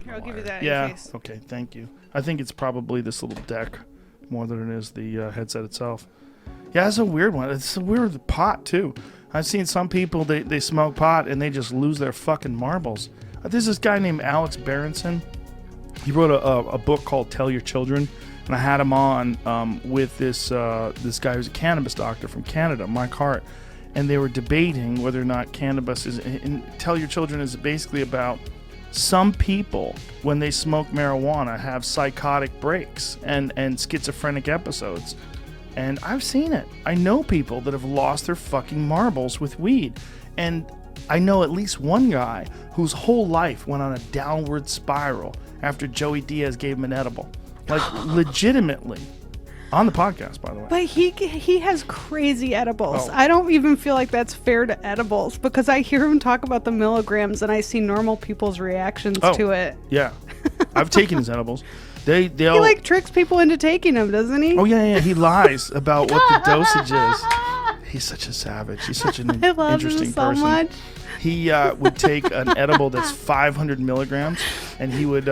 Here, I'll give you that. Yeah. In case. Okay. Thank you. I think it's probably this little deck more than it is the headset itself. Yeah, it's a weird one. It's a weird pot too. I've seen some people they smoke pot and they just lose their fucking marbles. There's this guy named Alex Berenson. He wrote a book called Tell Your Children, and I had him on with this guy who's a cannabis doctor from Canada, Mike Hart, and they were debating whether or not cannabis is. And Tell Your Children is basically about some people when they smoke marijuana have psychotic breaks and schizophrenic episodes. And I've seen it. I know people that have lost their fucking marbles with weed. And I know at least one guy whose whole life went on a downward spiral after Joey Diaz gave him an edible. Like, legitimately. On the podcast, by the way. But he has crazy edibles. Oh. I don't even feel like that's fair to edibles because I hear him talk about the milligrams and I see normal people's reactions to it. Yeah. I've taken his edibles. He like tricks people into taking them, doesn't he? Oh, yeah. He lies about what the dosage is. He's such a savage. He's such an interesting so person. Much. He would take an edible that's 500 milligrams, and he would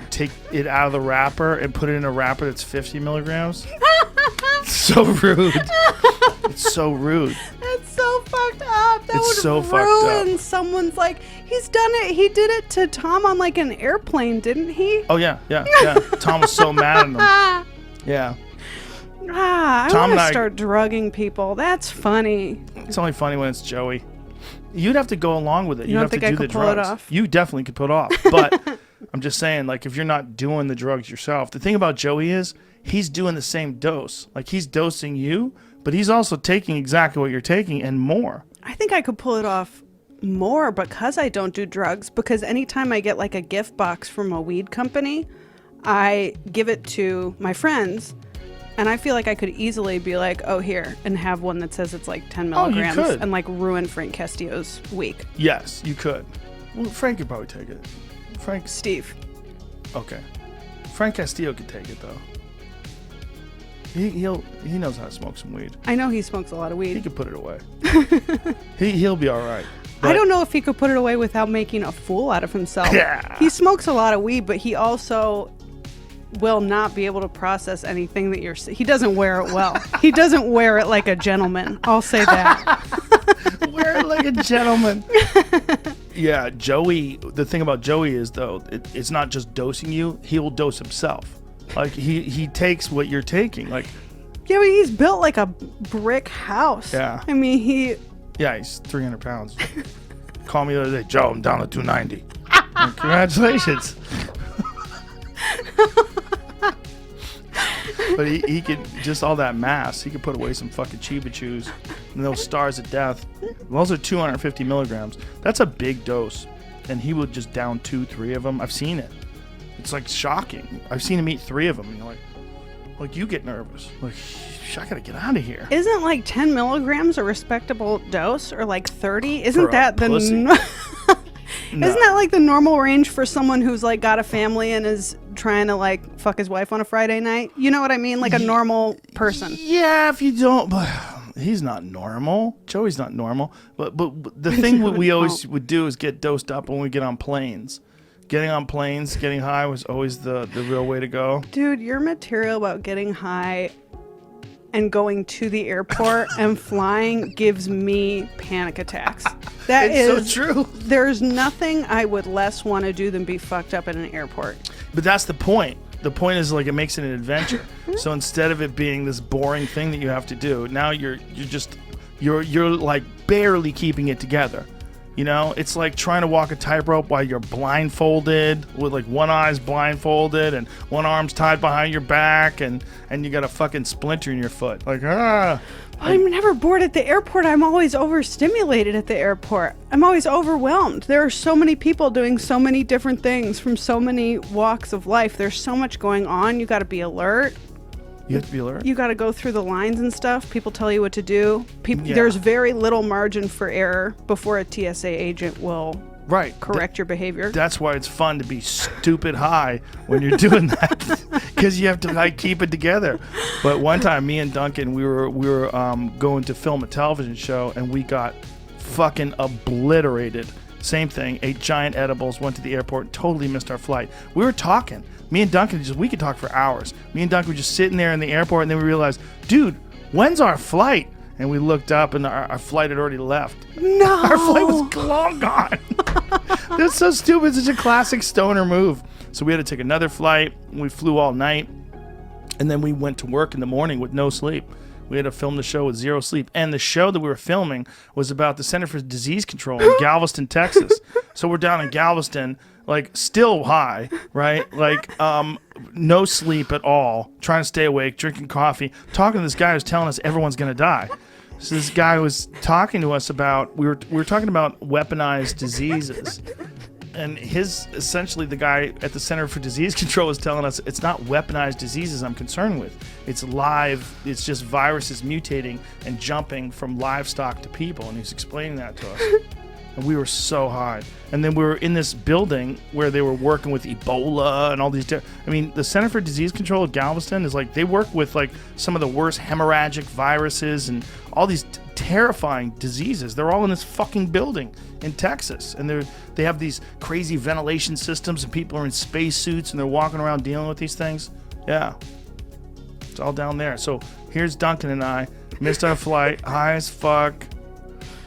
take it out of the wrapper and put it in a wrapper that's 50 milligrams. So rude. It's so rude. That's so fucked up. That It's would so fucked ruin up. someone's like. He's done it. He did it to Tom on like an airplane, didn't he? Oh, yeah. Tom was so mad at him. Yeah. I Tom want and to I- start drugging people. That's funny. It's only funny when it's Joey. You'd have to go along with it. You You'd don't have to think I do the could pull it drugs. off? You definitely could pull it off. But I'm just saying, like, if you're not doing the drugs yourself, the thing about Joey is he's doing the same dose. Like, he's dosing you, but he's also taking exactly what you're taking and more. I think I could pull it off more because I don't do drugs. Because anytime I get like a gift box from a weed company, I give it to my friends. And I feel like I could easily be like, oh, here, and have one that says it's like 10 milligrams could. and like ruin Frank Castillo's week. Yes, you could. Well, Frank could probably take it. Steve. Okay. Frank Castillo could take it, though. He knows how to smoke some weed. I know he smokes a lot of He weed. could put it away. He'll be all right. I don't know if he could put it away without making a fool out of himself. Yeah. He smokes a lot of weed, but he also will not be able to process anything that he doesn't wear it well. He doesn't wear it like a gentleman. I'll say that. Wear it like a gentleman. Yeah, Joey. The thing about Joey is, though, it's not just dosing you. He will dose himself. Like, he takes what you're taking. Like, Yeah, but he's built like a brick house. Yeah. I mean, yeah, he's 300 pounds. Call me the other day, Joe, I'm down to 290. Like, congratulations. But he could, just all that mass, he could put away some fucking Chiba Chews and those stars of death. Those are 250 milligrams. That's a big dose. And he would just down 2-3 of them. I've seen it. It's like shocking. I've seen him eat 3 of them. And you're like you get nervous. Like, I gotta get out of here. isn't like 10 milligrams a respectable dose, or like 30? Isn't For a that the pussy. no. No. Isn't that like the normal range for someone who's like got a family and is trying to like fuck his wife on a Friday night? You know what I mean? Like a normal person. Yeah, if you don't, but he's not normal. Joey's not normal. But the thing what we always would do is get dosed up when we get on planes. Getting on planes, getting high was always the real way to go. Dude, your material about getting high and going to the airport and flying gives me panic attacks. That It's so true. There's nothing I would less want to do than be fucked up at an airport. But that's the point. The point is, like, it makes it an adventure. So instead of it being this boring thing that you have to do, now you're like barely keeping it together. You know, it's like trying to walk a tightrope while you're blindfolded, with like one eye's blindfolded and one arm's tied behind your back, and you got a fucking splinter in your foot. Like, I'm never bored at the airport. I'm always overstimulated at the airport. I'm always overwhelmed. There are so many people doing so many different things from so many walks of life. There's so much going on. You got to be alert. you have to be alert. You got to go through the lines and stuff. People tell you what to do. Yeah. There's very little margin for error before a TSA agent will Right. correct your behavior. That's why it's fun to be stupid high when you're doing that, because you have to like keep it together. But one time, me and Duncan, we were going to film a television show, and we got fucking obliterated. Same thing. Ate giant edibles. Went to the airport. Totally missed our flight. We were talking. Me and Duncan we could talk for hours. Me and Duncan were just sitting there in the airport, and then we realized, dude, when's our flight? And we looked up, and our flight had already left. No. Our flight was long gone. That's so stupid. It's such a classic stoner move. So we had to take another flight. We flew all night. And then we went to work in the morning with no sleep. We had to film the show with zero sleep. And the show that we were filming was about the Center for Disease Control in Galveston, Texas. So we're down in Galveston, like still high, right? Like no sleep at all, trying to stay awake, drinking coffee, talking to this guy who's telling us everyone's going to die. So this guy was talking to us about, we were talking about weaponized diseases. And essentially the guy at the Center for Disease Control is telling us it's not weaponized diseases I'm concerned with. It's it's just viruses mutating and jumping from livestock to people. And he's explaining that to us. And we were so high. And then we were in this building where they were working with Ebola and all these the Center for Disease Control at Galveston is like, they work with like some of the worst hemorrhagic viruses and all these terrifying diseases. They're all in this fucking building in Texas. And they have these crazy ventilation systems, and people are in space suits and they're walking around dealing with these things. Yeah. It's all down there. So here's Duncan and I, missed our flight, high as fuck,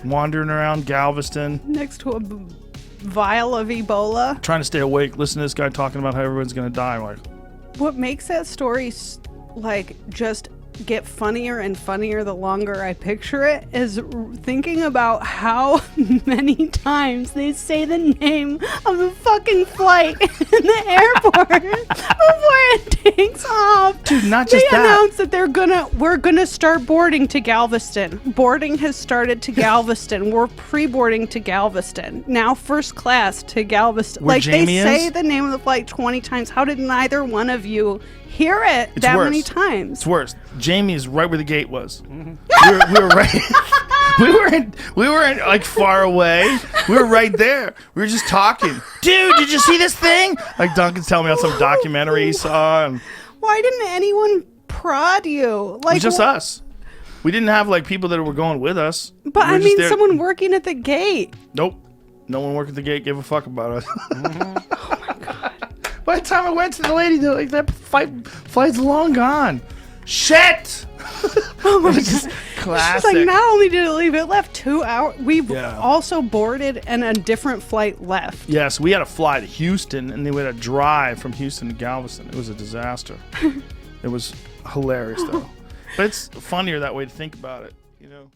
wandering around Galveston. Next to a vial of Ebola. Trying to stay awake. Listen to this guy talking about how everyone's going to die. Like, what makes that story like just get funnier and funnier the longer I picture it is thinking about how many times they say the name of the fucking flight in the airport before it takes off. Dude, not just they that. They announced that we're gonna start boarding to Galveston. Boarding has started to Galveston. We're pre-boarding to Galveston. Now first class to Galveston. Where like Jamie they say is? the name of the flight 20 times. How did neither one of you hear it It's that worse. many times? It's worse. Jamie is right where the gate was. Mm-hmm. We were right. we weren't like far away. We were right there. We were just talking. Dude, did you see this thing? Like Duncan's telling me about some documentary he saw. And why didn't anyone prod you? Like it was just us. We didn't have like people that were going with us. But we I mean, there. someone working at the gate. Nope. No one working at the gate gave a fuck about us. Mm-hmm. Oh my god. By the time I went to the lady, they're like, that flight's long gone. Shit! Oh my god. Classic. She's like, not only did it leave, it left 2 hours. We Yeah. also boarded and a different flight left. Yes, we had to fly to Houston, and then we had to drive from Houston to Galveston. It was a disaster. It was hilarious, though. But it's funnier that way to think about it, you know?